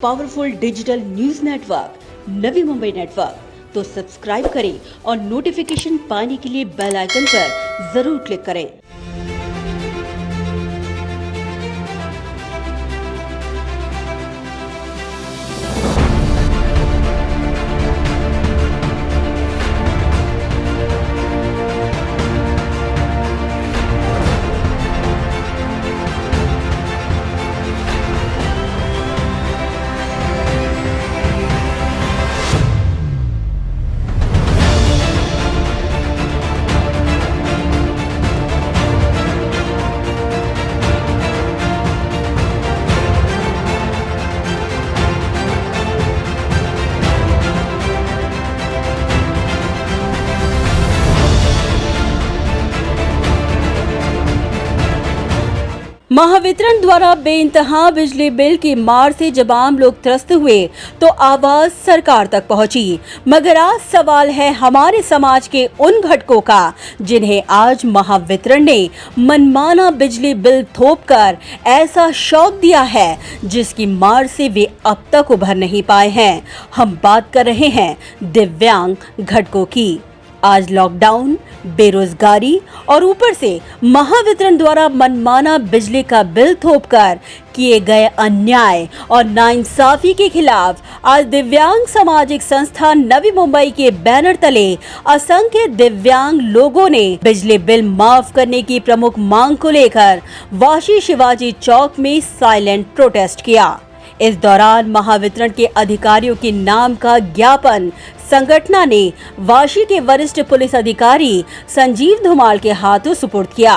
Powerful digital news network Navi Mumbai network तो subscribe करें और नोटिफिकेशन पाने के लिए बेल आइकन पर जरूर क्लिक करें। महावितरण द्वारा बेइंतहा बिजली बिल की मार से जब आम लोग त्रस्त हुए तो आवाज सरकार तक पहुंची। मगर आज सवाल है हमारे समाज के उन घटकों का जिन्हें आज महावितरण ने मनमाना बिजली बिल थोपकर ऐसा शॉक दिया है जिसकी मार से वे अब तक उभर नहीं पाए हैं। हम बात कर रहे हैं दिव्यांग घटकों की। आज लॉकडाउन, बेरोजगारी और ऊपर से महावितरण द्वारा मनमाना बिजली का बिल थोपकर किए गए अन्याय और नाइंसाफी के खिलाफ आज दिव्यांग सामाजिक संस्था नवी मुंबई के बैनर तले असंख्य दिव्यांग लोगों ने बिजली बिल माफ करने की प्रमुख मांग को लेकर वाशी शिवाजी चौक में साइलेंट प्रोटेस्ट किया। इस दौरान महावितरण के अधिकारियों के नाम का ज्ञापन संगठन ने वाशी के वरिष्ठ पुलिस अधिकारी संजीव धुमाल के हाथों सुपुर्द किया।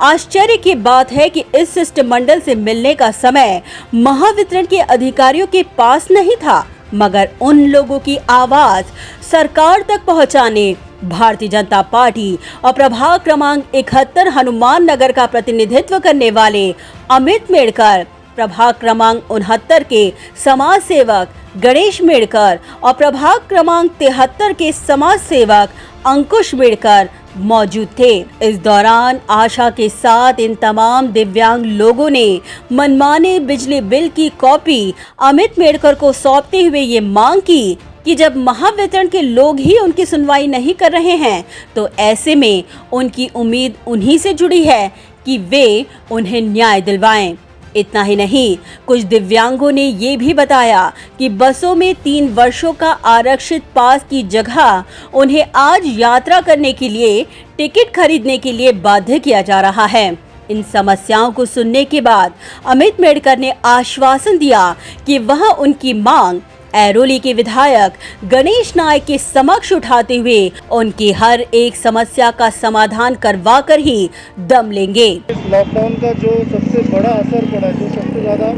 आश्चर्य की बात है कि इस शिष्टमंडल से मिलने का समय महावितरण के अधिकारियों के पास नहीं था, मगर उन लोगों की आवाज सरकार तक पहुंचाने भारतीय जनता पार्टी और प्रभाग क्रमांक 71 हनुमान नगर का प्रतिनिधित्व करने वाले अमित मेड़कर, प्रभाग क्रमांक 69 के समाज सेवक गणेश मेड़कर और प्रभाग क्रमांक 73 के समाज सेवक अंकुश मेड़कर मौजूद थे। इस दौरान आशा के साथ इन तमाम दिव्यांग लोगों ने मनमाने बिजली बिल की कॉपी अमित मेड़कर को सौंपते हुए ये मांग की कि जब महावितरण के लोग ही उनकी सुनवाई नहीं कर रहे हैं तो ऐसे में उनकी उम्मीद उन्हीं से जुड़ी है कि वे उन्हें न्याय दिलवाएं। इतना ही नहीं, कुछ दिव्यांगों ने ये भी बताया कि बसों में 3 वर्षों का आरक्षित पास की जगह उन्हें आज यात्रा करने के लिए टिकट खरीदने के लिए बाध्य किया जा रहा है। इन समस्याओं को सुनने के बाद अमित मेड़कर ने आश्वासन दिया कि वह उनकी मांग ऐरोली के विधायक गणेश नायक के समक्ष उठाते हुए उनकी हर एक समस्या का समाधान करवा कर ही दम लेंगे। इस लॉकडाउन का जो सबसे बड़ा असर पड़ा है, जो सबसे ज़्यादा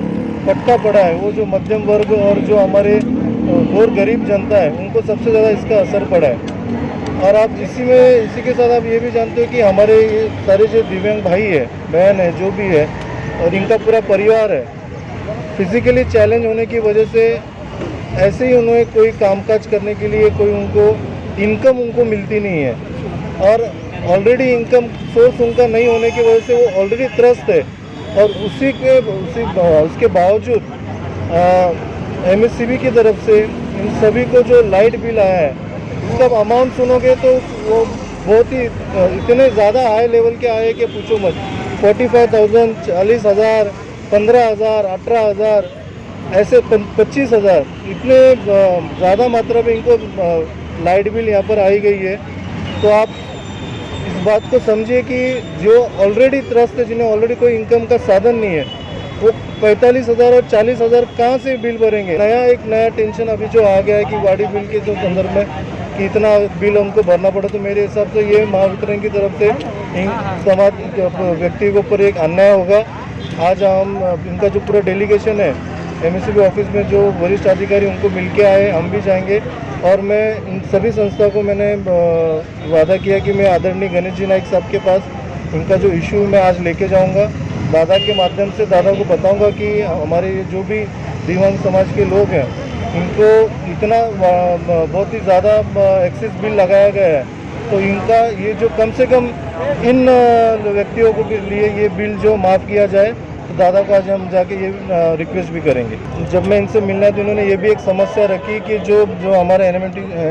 फटका पड़ा है, वो जो मध्यम वर्ग और जो हमारे और गरीब जनता है उनको सबसे ज़्यादा इसका असर पड़ा है। और आप इसी के साथ आप ये भी जानते हो कि हमारे ये सारे जो दिव्यांग भाई है, बहन है, जो भी है और इनका पूरा परिवार है, फिजिकली चैलेंज होने की वजह से ऐसे ही उन्हें कोई कामकाज करने के लिए कोई उनको इनकम उनको मिलती नहीं है और ऑलरेडी इनकम सोर्स उनका नहीं होने की वजह से वो ऑलरेडी त्रस्त है। और उसके बावजूद एमएससीबी की तरफ से इन सभी को जो लाइट बिल आया है उसका अमाउंट सुनोगे तो वो बहुत ही इतने ज़्यादा हाई लेवल के आए कि पूछो मत। 45,000, 40,000, 15,000, 18,000, ऐसे 25,000, इतने ज़्यादा मात्रा में इनको लाइट बिल यहाँ पर आई गई है। तो आप इस बात को समझिए कि जो ऑलरेडी त्रस्त है, जिन्हें ऑलरेडी कोई इनकम का साधन नहीं है, वो 45,000 और 40,000 कहाँ से बिल भरेंगे। एक नया टेंशन अभी जो आ गया है कि गाड़ी बिल के जो संदर्भ में कि इतना बिल हमको भरना पड़ा, तो मेरे हिसाब से ये महावितरण की तरफ से समाज व्यक्ति के ऊपर एक अन्याय होगा। आज हम इनका जो पूरा डेलीगेशन है एमएससीबी ऑफिस में जो वरिष्ठ अधिकारी उनको मिल के आए, हम भी जाएंगे और मैं इन सभी संस्था को मैंने वादा किया कि मैं आदरणीय गणेश जी नायक साहब के पास इनका जो इशू मैं आज लेके जाऊंगा। दादा के माध्यम से दादा को बताऊंगा कि हमारे जो भी दिव्यांग समाज के लोग हैं इनको इतना बहुत ही ज़्यादा एक्सेस बिल लगाया गया है, तो इनका ये जो कम से कम इन व्यक्तियों के लिए ये बिल जो माफ़ किया जाए तो दादा को आज हम जाके ये रिक्वेस्ट भी करेंगे। जब मैं इनसे मिलना तो इन्होंने ये भी एक समस्या रखी कि जो हमारा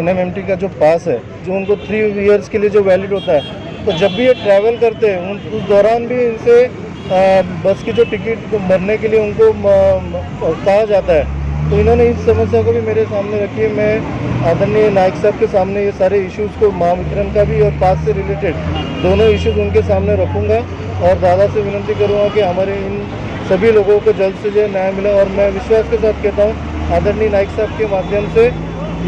NMMT का जो पास है, जो उनको 3 इयर्स के लिए जो वैलिड होता है, तो जब भी ये ट्रैवल करते हैं उस दौरान भी इनसे बस की जो टिकट भरने के लिए उनको कहा जाता है। तो इन्होंने इस समस्या को भी मेरे सामने रखी है। मैं आदरणीय नायक साहब के सामने ये सारे इश्यूज़ को महावितरण का भी और पास से रिलेटेड दोनों इश्यूज़ उनके सामने रखूँगा और दादा से विनती करूँगा कि हमारे इन सभी लोगों को जल्द से जल्द न्याय मिले। और मैं विश्वास के साथ कहता हूँ आदरणीय नायक साहब के माध्यम से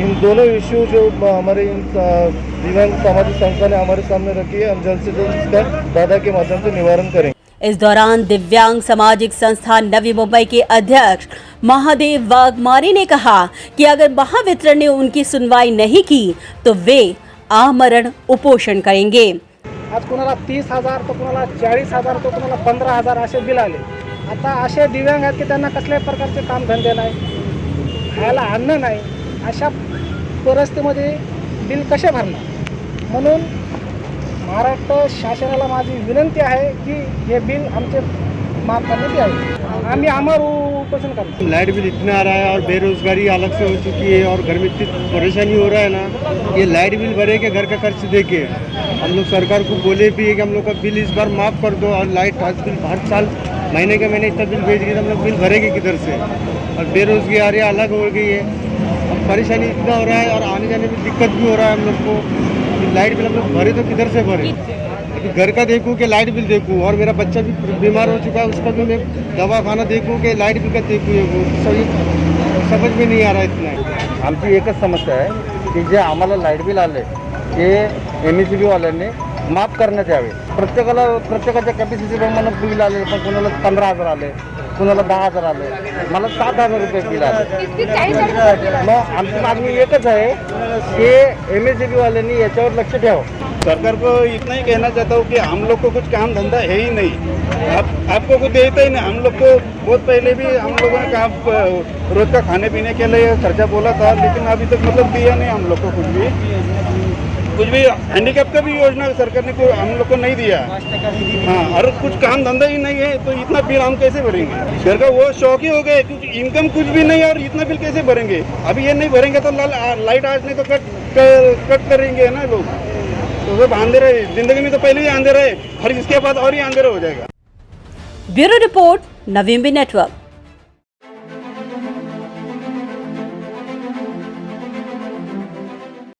इन दोनों इश्यू जो हमारे इन दिव्यांग सामाजिक संस्था ने हमारे सामने रखी है, हम जल्द से जल्द इसका दादा के माध्यम से निवारण करेंगे। इस दौरान दिव्यांग सामाजिक संस्था नवी मुंबई के अध्यक्ष महादेव वाघमारे ने कहा कि अगर महावितरण ने उनकी सुनवाई नहीं की तो वे आमरण उपोषण करेंगे। आज कोणाला 30,000 तर कोणाला 40,000 तर कोणाला 15,000 असे बिल आले। आता असे दिव्यांग आहेत की त्यांना कसल्याही प्रकारचे कामधंदे नाही, खायला अन्न नाही, अशा परिस्थितीमध्ये बिल कसे भरणार? म्हणून महाराष्ट्र शासनाला माझी विनंती आहे की हे बिल आमचे माफ करण्यात यावे। आम्ही आमर उपोषण करतो। लाइट बिल इतना आ रहा है और बेरोजगारी अलग से हो चुकी है और घर में इतनी परेशानी हो रहा है ना, ये लाइट बिल भरे के घर का खर्च दे के हम लोग सरकार को बोले भी है कि हम लोग का बिल इस बार माफ़ कर दो और लाइट बिल हर साल महीने के महीने इतना बिल भेज गए तो हम लोग बिल भरेंगे किधर से? और बेरोजगारी अलग हो गई है, अब परेशानी इतना हो रहा है और आने जाने में दिक्कत भी हो रहा है हम लोग को। लाइट बिल हम लोग भरे तो किधर से भरे? अभी घर का देखूँ कि लाइट बिल देखूँ और मेरा बच्चा भी बीमार हो चुका है, उसका भी मैं दवा खाना देखूँ कि लाइट बिल का देखूँ, वो सही समझ में नहीं आ रहा इतना। आमची एकच समस्या आहे की जे आम्हाला लाईट बिल आले ते MSCB वाल्यांनी माफ करण्यात यावे। प्रत्येकाच्या कॅपॅसिटीप्रमाणे बिल आले, पण कोणाला 15,000 आले, कोणाला 10,000 आले, मला 7,000 रुपये बिल आले। मग आमची मागणी एकच आहे की MSCB वाल्यांनी याच्यावर लक्ष ठेवावं। सरकार को इतना ही कहना चाहता हूँ कि हम लोग को कुछ काम धंधा है ही नहीं, आपको कुछ देता ही नहीं। हम लोग को बहुत पहले भी हम लोगों ने कहा रोज का खाने पीने के लिए खर्चा बोला था, लेकिन अभी तक मतलब दिया नहीं हम लोग को कुछ भी हैंडीकैप का भी योजना सरकार ने हम लोग को नहीं दिया। हाँ, और कुछ काम धंधा ही नहीं है तो इतना बिल हम कैसे भरेंगे? घर का वो शौक ही हो गए क्योंकि इनकम कुछ भी नहीं है और इतना बिल कैसे भरेंगे? अभी ये नहीं भरेंगे तो लाइट आज नहीं तो कट करेंगे ना लोग, तो सब अंधेरा है। जिंदगी में तो पहले ही अंधेरा है और इसके बाद और ही अंधेरा हो जाएगा। Bureau report Navi Mumbai network.